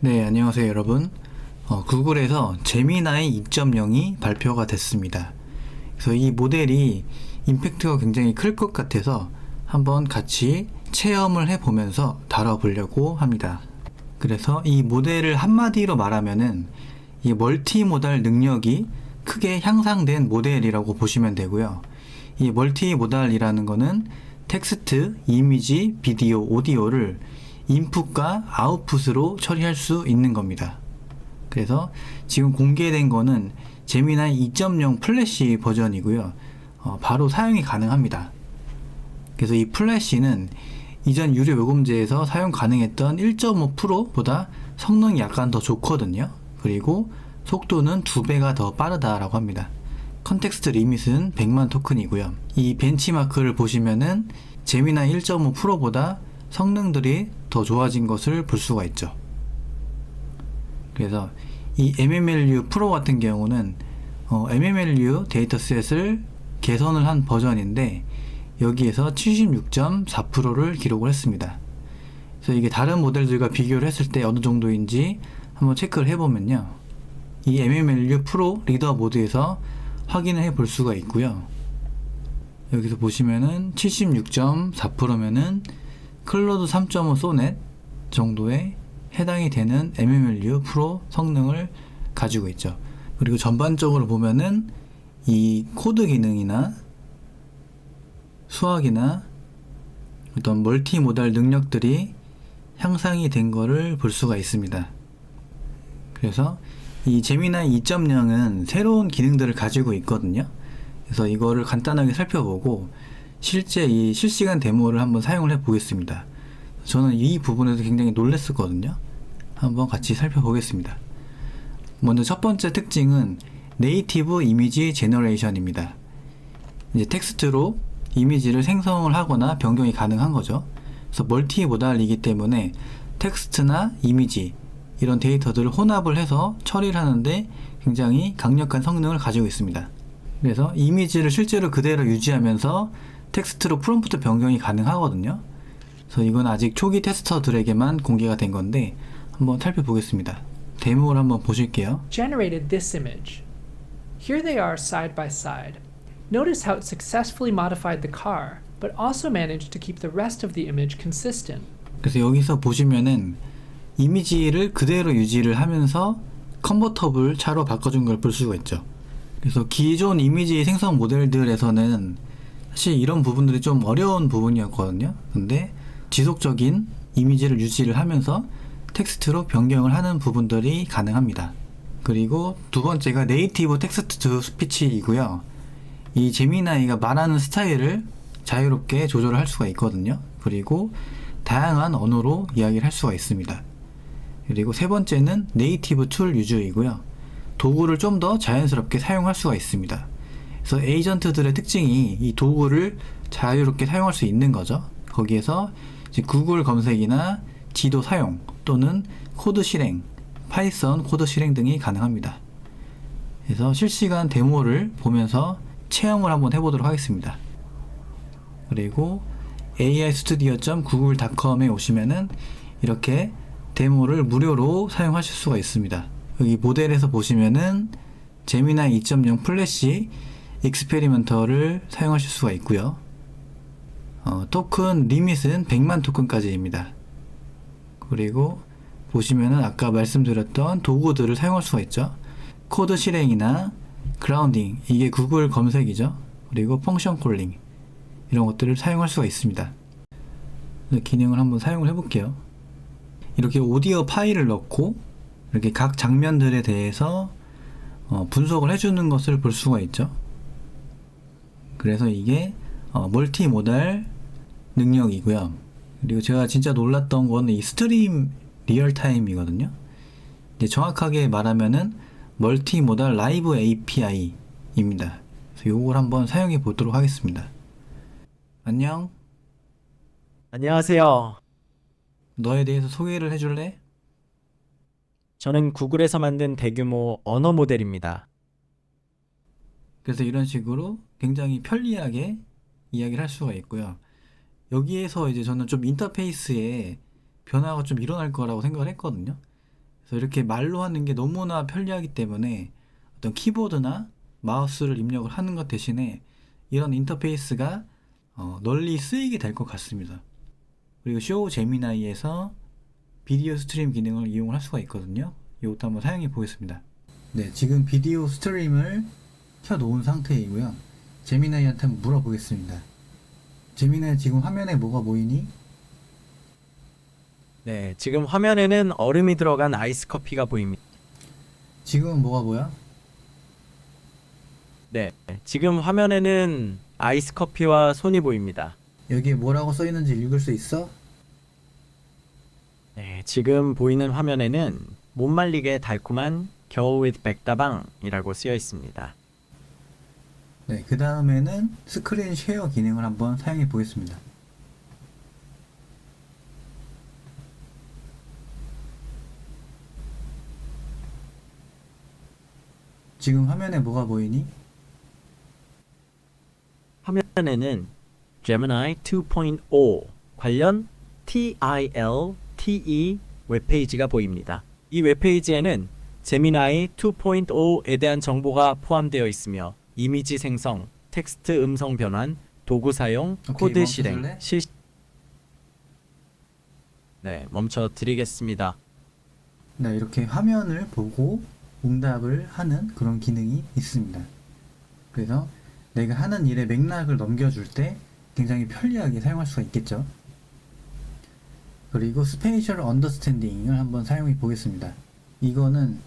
네, 안녕하세요 여러분. 구글에서 제미나이 2.0이 발표가 됐습니다. 그래서 이 모델이 임팩트가 굉장히 클 것 같아서 한번 같이 체험을 해보면서 다뤄보려고 합니다. 그래서 이 모델을 한마디로 말하면은 이 멀티모달 능력이 크게 향상된 모델이라고 보시면 되고요. 이 멀티모달이라는 거는 텍스트, 이미지, 비디오, 오디오를 인풋과 아웃풋으로 처리할 수 있는 겁니다. 그래서 지금 공개된 거는 제미나이 2.0 플래시 버전이고요. 바로 사용이 가능합니다. 그래서 이 플래시는 이전 유료 요금제에서 사용 가능했던 1.5%보다 성능이 약간 더 좋거든요. 그리고 속도는 2배가 더 빠르다라고 합니다. 컨텍스트 리밋은 100만 토큰이고요. 이 벤치마크를 보시면은 제미나이 1.5%보다 성능들이 더 좋아진 것을 볼 수가 있죠. 그래서 이 MMLU 프로 같은 경우는 MMLU 데이터셋을 개선을 한 버전인데 여기에서 76.4%를 기록을 했습니다. 그래서 이게 다른 모델들과 비교를 했을 때 어느 정도인지 한번 체크를 해보면요. 이 MMLU 프로 리더 모드에서 확인을 해볼 수가 있고요. 여기서 보시면은 76.4%면은 클로드 3.5 소넷 정도에 해당이 되는 MMLU 프로 성능을 가지고 있죠. 그리고 전반적으로 보면은 이 코드 기능이나 수학이나 어떤 멀티모달 능력들이 향상이 된 거를 볼 수가 있습니다. 그래서 이 제미나이 2.0은 새로운 기능들을 가지고 있거든요. 그래서 이거를 간단하게 살펴보고 실제 이 실시간 데모를 한번 사용을 해 보겠습니다. 저는 이 부분에서 굉장히 놀랐었거든요. 한번 같이 살펴보겠습니다. 먼저 첫 번째 특징은 네이티브 이미지 제너레이션입니다. 이제 텍스트로 이미지를 생성을 하거나 변경이 가능한 거죠. 그래서 멀티모달이기 때문에 텍스트나 이미지 이런 데이터들을 혼합을 해서 처리를 하는데 굉장히 강력한 성능을 가지고 있습니다. 그래서 이미지를 실제로 그대로 유지하면서 텍스트로 프롬프트 변경이 가능하거든요. 그래서 이건 아직 초기 테스터들에게만 공개가 된 건데 한번 살펴보겠습니다. 데모를 한번 보실게요. Generated this image. Here they are side by side. Notice how it successfully modified the car, but also managed to keep the rest of the image consistent. 그래서 여기서 보시면은 이미지를 그대로 유지를 하면서 컨버터블 차로 바꿔준 걸 볼 수가 있죠. 그래서 기존 이미지 생성 모델들에서는 사실 이런 부분들이 좀 어려운 부분이었거든요. 근데 지속적인 이미지를 유지를 하면서 텍스트로 변경을 하는 부분들이 가능합니다. 그리고 두 번째가 네이티브 텍스트 투 스피치이고요. 이 제미나이가 말하는 스타일을 자유롭게 조절을 할 수가 있거든요. 그리고 다양한 언어로 이야기를 할 수가 있습니다. 그리고 세 번째는 네이티브 툴 유저이고요. 도구를 좀 더 자연스럽게 사용할 수가 있습니다. 그래서 에이전트들의 특징이 이 도구를 자유롭게 사용할 수 있는 거죠. 거기에서 이제 구글 검색이나 지도 사용 또는 코드 실행, 파이썬 코드 실행 등이 가능합니다. 그래서 실시간 데모를 보면서 체험을 한번 해보도록 하겠습니다. 그리고 aistudio.google.com에 오시면은 이렇게 데모를 무료로 사용하실 수가 있습니다. 여기 모델에서 보시면은 제미나이 2.0 플래시 익스페리먼터를 사용하실 수가 있고요. 토큰 리밋은 100만 토큰까지입니다. 그리고 보시면은 아까 말씀드렸던 도구들을 사용할 수가 있죠. 코드 실행이나 그라운딩, 이게 구글 검색이죠. 그리고 펑션 콜링 이런 것들을 사용할 수가 있습니다. 기능을 한번 사용을 해볼게요. 이렇게 오디오 파일을 넣고 이렇게 각 장면들에 대해서 분석을 해주는 것을 볼 수가 있죠. 그래서 이게 멀티모달 능력이고요. 그리고 제가 진짜 놀랐던 거는 이 스트림 리얼타임이거든요. 이제 정확하게 말하면은 멀티모달 라이브 API입니다. 그래서 요걸 한번 사용해 보도록 하겠습니다. 안녕. 안녕하세요. 너에 대해서 소개를 해줄래? 저는 구글에서 만든 대규모 언어 모델입니다. 그래서 이런 식으로 굉장히 편리하게 이야기를 할 수가 있고요. 여기에서 이제 저는 좀 인터페이스에 변화가 좀 일어날 거라고 생각을 했거든요. 그래서 이렇게 말로 하는 게 너무나 편리하기 때문에 어떤 키보드나 마우스를 입력을 하는 것 대신에 이런 인터페이스가 널리 쓰이게 될 것 같습니다. 그리고 쇼 제미나이에서 비디오 스트림 기능을 이용을 할 수가 있거든요. 이것도 한번 사용해 보겠습니다. 네, 지금 비디오 스트림을 켜놓은 상태이고요. 제미나이한테 한번 물어보겠습니다. 제미나이, 지금 화면에 뭐가 보이니? 네, 지금 화면에는 얼음이 들어간 아이스 커피가 보입니다. 지금은 뭐가 보여? 네, 지금 화면에는 아이스 커피와 손이 보입니다. 여기에 뭐라고 써있는지 읽을 수 있어? 네, 지금 보이는 화면에는 못 말리게 달콤한 겨울 with 백다방이라고 쓰여 있습니다. 네, 그 다음에는 스크린 쉐어 기능을 한번 사용해 보겠습니다. 지금 화면에 뭐가 보이니? 화면에는 Gemini 2.0 관련 TILTE 웹페이지가 보입니다. 이 웹페이지에는 제미나이 2.0에 대한 정보가 포함되어 있으며 이미지 생성, 텍스트 음성 변환, 도구 사용, 오케이, 코드 멈춰줄래? 실행, 실시. 네, 멈춰 드리겠습니다. 네, 이렇게 화면을 보고 응답을 하는 그런 기능이 있습니다. 그래서 내가 하는 일의 맥락을 넘겨줄 때 굉장히 편리하게 사용할 수가 있겠죠. 그리고 스페이셜 언더스탠딩을 한번 사용해 보겠습니다. 이거는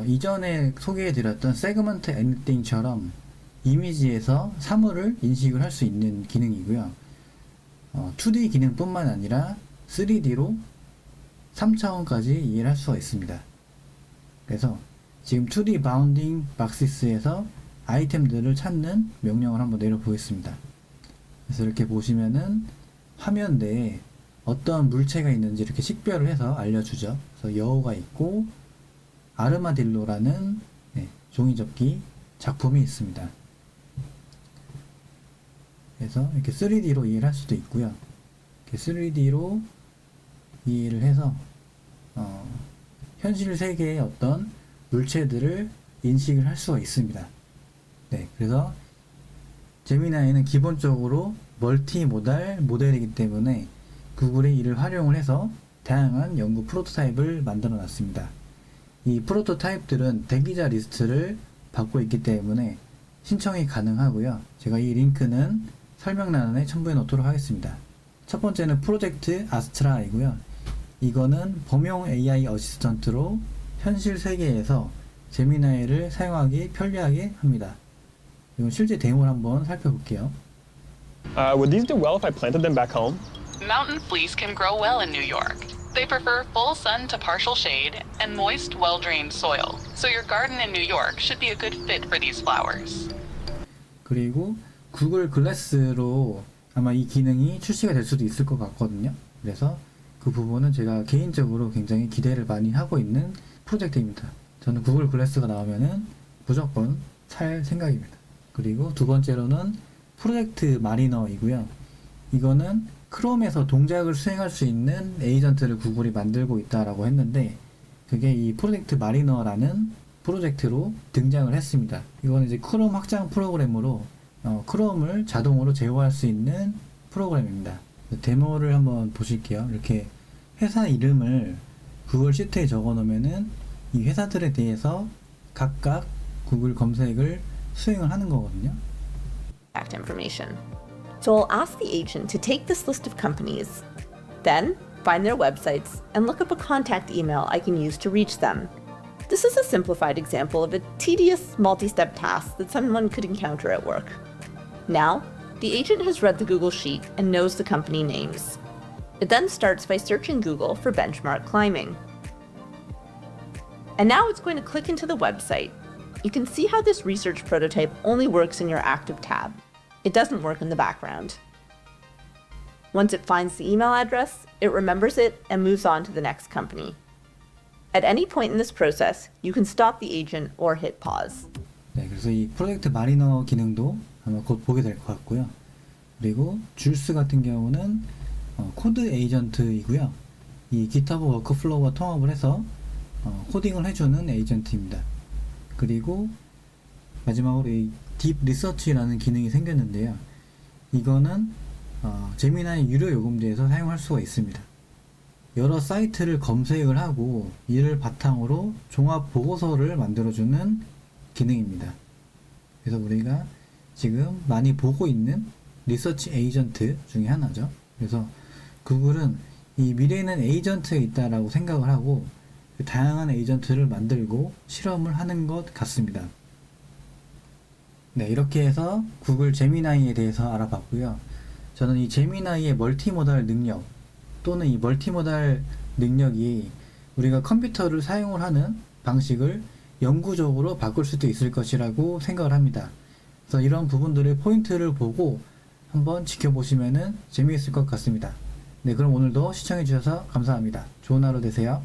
이전에 소개해드렸던 세그먼트 애니띵처럼 이미지에서 사물을 인식을 할 수 있는 기능이고요. 2D 기능뿐만 아니라 3D로 3차원까지 이해를 할 수가 있습니다. 그래서 지금 2D 바운딩 박시스에서 아이템들을 찾는 명령을 한번 내려보겠습니다. 그래서 이렇게 보시면은 화면 내에 어떤 물체가 있는지 이렇게 식별을 해서 알려주죠. 그래서 여우가 있고 아르마딜로라는 종이접기 작품이 있습니다. 그래서 이렇게 3D로 이해를 할 수도 있고요. 이렇게 3D로 이해를 해서 현실 세계의 어떤 물체들을 인식을 할 수가 있습니다. 네, 그래서 제미나이는 기본적으로 멀티모달 모델이기 때문에 구글의 이를 활용을 해서 다양한 연구 프로토타입을 만들어 놨습니다. 이 프로토타입들은 대기자 리스트를 받고 있기 때문에 신청이 가능하고요. 제가 이 링크는 설명란에 첨부해 놓도록 하겠습니다. 첫 번째는 프로젝트 아스트라이고요. 이거는 범용 AI 어시스턴트로 현실 세계에서 제미나이를 사용하기 편리하게 합니다. 이건 실제 데모를 한번 살펴볼게요. Would these do well if I planted them back home? Mountain fleece can grow well in New York. They prefer full sun to partial shade and moist, well-drained soil. So your garden in New York should be a good fit for these flowers. 그리고 구글 글래스로 아마 이 기능이 출시가 될 수도 있을 것 같거든요. 그래서 그 부분은 제가 개인적으로 굉장히 기대를 많이 하고 있는 프로젝트입니다. 저는 구글 글래스가 나오면은 무조건 살 생각입니다. 그리고 두 번째로는 프로젝트 마리너이고요. 이거는 크롬에서 동작을 수행할 수 있는 에이전트를 구글이 만들고 있다라고 했는데 그게 이 프로젝트 마리너라는 프로젝트로 등장을 했습니다. 이거는 이제 크롬 확장 프로그램으로 크롬을 자동으로 제어할 수 있는 프로그램입니다. 데모를 한번 보실게요. 이렇게 회사 이름을 구글 시트에 적어 놓으면은 이 회사들에 대해서 각각 구글 검색을 수행을 하는 거거든요. Contact information. So I'll ask the agent to take this list of companies, then find their websites and look up a contact email I can use to reach them. This is a simplified example of a tedious multi-step task that someone could encounter at work. Now, the agent has read the Google Sheet and knows the company names. It then starts by searching Google for benchmark climbing. And now it's going to click into the website. You can see how this research prototype only works in your active tab. It doesn't work in the background. Once it finds the email address, it remembers it and moves on to the next company. At any point in this process, you can stop the agent or hit pause. 네, 그래서 이 프로젝트 마리너 기능도 아마 곧 보게 될 것 같고요. 그리고 줄스 같은 경우는 코드 에이전트이고요. 이 GitHub 워크플로우와 통합을 해서 코딩을 해주는 에이전트입니다. 그리고 마지막으로 이 딥 리서치라는 기능이 생겼는데요. 이거는 제미나이 유료 요금제에서 사용할 수가 있습니다. 여러 사이트를 검색을 하고 이를 바탕으로 종합 보고서를 만들어주는 기능입니다. 그래서 우리가 지금 많이 보고 있는 리서치 에이전트 중에 하나죠. 그래서 구글은 이 미래에는 에이전트가 있다라고 생각을 하고 다양한 에이전트를 만들고 실험을 하는 것 같습니다. 네, 이렇게 해서 구글 제미나이에 대해서 알아봤고요. 저는 이 제미나이의 멀티모달 능력 또는 이 멀티모달 능력이 우리가 컴퓨터를 사용을 하는 방식을 영구적으로 바꿀 수도 있을 것이라고 생각을 합니다. 그래서 이런 부분들의 포인트를 보고 한번 지켜보시면 재미있을 것 같습니다. 네, 그럼 오늘도 시청해주셔서 감사합니다. 좋은 하루 되세요.